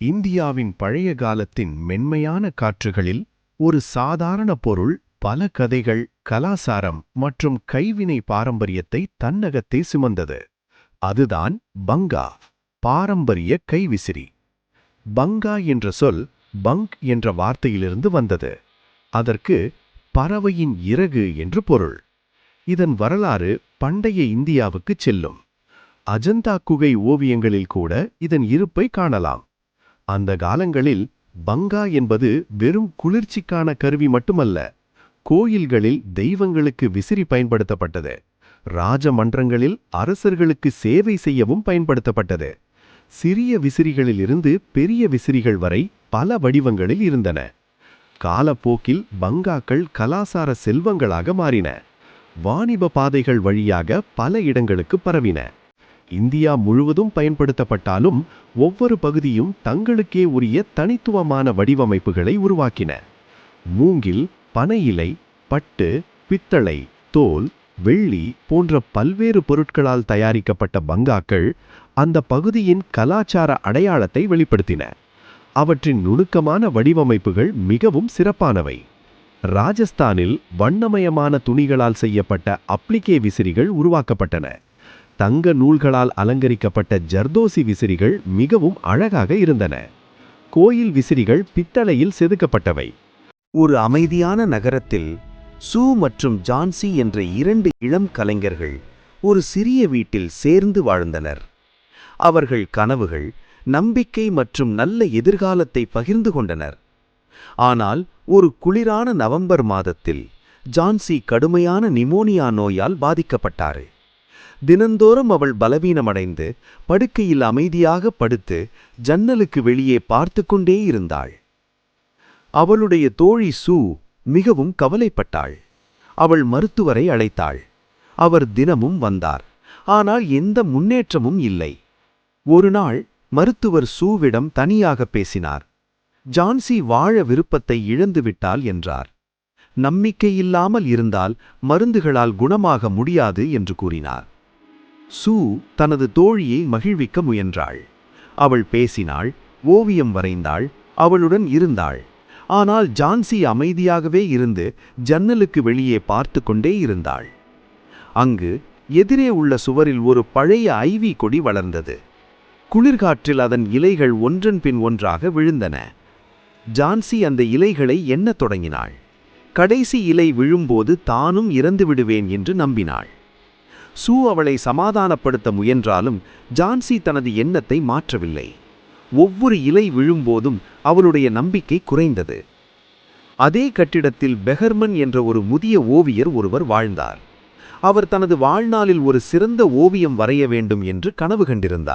இந்தியாவின் பழைய காலத்தின் மென்மையான காற்றுகளில் ஒரு சாதாரண பொருள் பல கதைகள், கலாசாரம் மற்றும் கைவினை பாரம்பரியத்தை தன்னகத்தே சுமந்தது. அதுதான் பங்கா, பாரம்பரிய கைவிசிறி. பங்கா என்ற சொல் பங்க் என்ற வார்த்தையிலிருந்து வந்தது. அதற்கு பறவையின் இறகு என்று பொருள். இதன் வரலாறு பண்டைய இந்தியாவுக்குச் செல்லும். அஜந்தா குகை ஓவியங்களில் கூட இதன் இருப்பை காணலாம். அந்த காலங்களில் பங்கா என்பது வெறும் குளிர்ச்சிக்கான கருவி மட்டுமல்ல, கோயில்களில் தெய்வங்களுக்கு விசிறி பயன்படுத்தப்பட்டது. ராஜமன்றங்களில் அரசர்களுக்கு சேவை செய்யவும் பயன்படுத்தப்பட்டது. சிறிய விசிறிகளிலிருந்து பெரிய விசிறிகள் வரை பல வடிவங்களில் இருந்தன. காலப்போக்கில் பங்காக்கள் கலாசார செல்வங்களாக மாறின. வாணிப பாதைகள் வழியாக பல இடங்களுக்கு பரவின. இந்தியா முழுவதும் பயன்படுத்தப்பட்டாலும் ஒவ்வொரு பகுதியும் தங்களுக்கே உரிய தனித்துவமான வடிவமைப்புகளை உருவாக்கின. மூங்கில், பனை இலை, பட்டு, பித்தளை, தோல், வெள்ளி போன்ற பல்வேறு பொருட்களால் தயாரிக்கப்பட்ட பங்காக்கள் அந்த பகுதியின் கலாச்சார அடையாளத்தை வெளிப்படுத்தின. அவற்றின் நுணுக்கமான வடிவமைப்புகள் மிகவும் சிறப்பானவை. ராஜஸ்தானில் வண்ணமயமான துணிகளால் செய்யப்பட்ட அப்ளிகே விசிறிகள் உருவாக்கப்பட்டன. தங்க நூல்களால் அலங்கரிக்கப்பட்ட ஜர்தோசி விசிறிகள் மிகவும் அழகாக இருந்தன. கோயில் விசிறிகள் பித்தளையில் செதுக்கப்பட்டவை. ஒரு அமைதியான நகரத்தில் சூ மற்றும் ஜான்சி என்ற இரண்டு இளம் கலைஞர்கள் ஒரு சிறிய வீட்டில் சேர்ந்து வாழ்ந்தனர். அவர்கள் கனவுகள், நம்பிக்கை மற்றும் நல்ல எதிர்காலத்தை பகிர்ந்து கொண்டனர். ஆனால் ஒரு குளிரான நவம்பர் மாதத்தில் ஜான்சி கடுமையான நிமோனியா நோயால் பாதிக்கப்பட்டார். தினந்தோறும் அவள் பலவீனமடைந்து படுக்கையில் அமைதியாக படுத்து ஜன்னலுக்கு வெளியே பார்த்து கொண்டே இருந்தாள். அவளுடைய தோழி சூ மிகவும் கவலைப்பட்டாள். அவள் மருத்துவரை அழைத்தாள். அவர் தினமும் வந்தார். ஆனால் எந்த முன்னேற்றமும் இல்லை. ஒரு நாள் மருத்துவர் சூவிடம் தனியாக பேசினார். ஜான்சி வாழ விருப்பத்தை இழந்துவிட்டாள் என்றார். நம்பிக்கையில்லாமல் இருந்தால் மருந்துகளால் குணமாக முடியாது என்று கூறினார். சூ தனது தோழியை மகிழ்விக்க முயன்றாள். அவள் பேசினாள், ஓவியம் வரைந்தாள், அவளுடன் இருந்தாள். ஆனால் ஜான்சி அமைதியாகவே இருந்து ஜன்னலுக்கு வெளியே பார்த்து கொண்டே இருந்தாள். அங்கு எதிரே உள்ள சுவரில் ஒரு பழைய ஐவி கொடி வளர்ந்தது. குளிர்காற்றில் அதன் இலைகள் ஒன்றன் பின் ஒன்றாக விழுந்தன. ஜான்சி அந்த இலைகளை எண்ணத் தொடங்கினாள். கடைசி இலை விழும்போது தானும் இறந்து விடுவேன் என்று நம்பினாள். சூ அவளை சமாதானப்படுத்த முயன்றாலும் ஜான்சி தனது எண்ணத்தை மாற்றவில்லை. ஒவ்வொரு இலை விழும்போதும் அவளுடைய நம்பிக்கை குறைந்தது. அதே கட்டிடத்தில் பெஹர்மன் என்ற ஒரு முதிய ஓவியர் ஒருவர் வாழ்ந்தார். அவர் தனது வாழ்நாளில் ஒரு சிறந்த ஓவியம் வரைய வேண்டும் என்று கனவு கண்டிருந்தார்.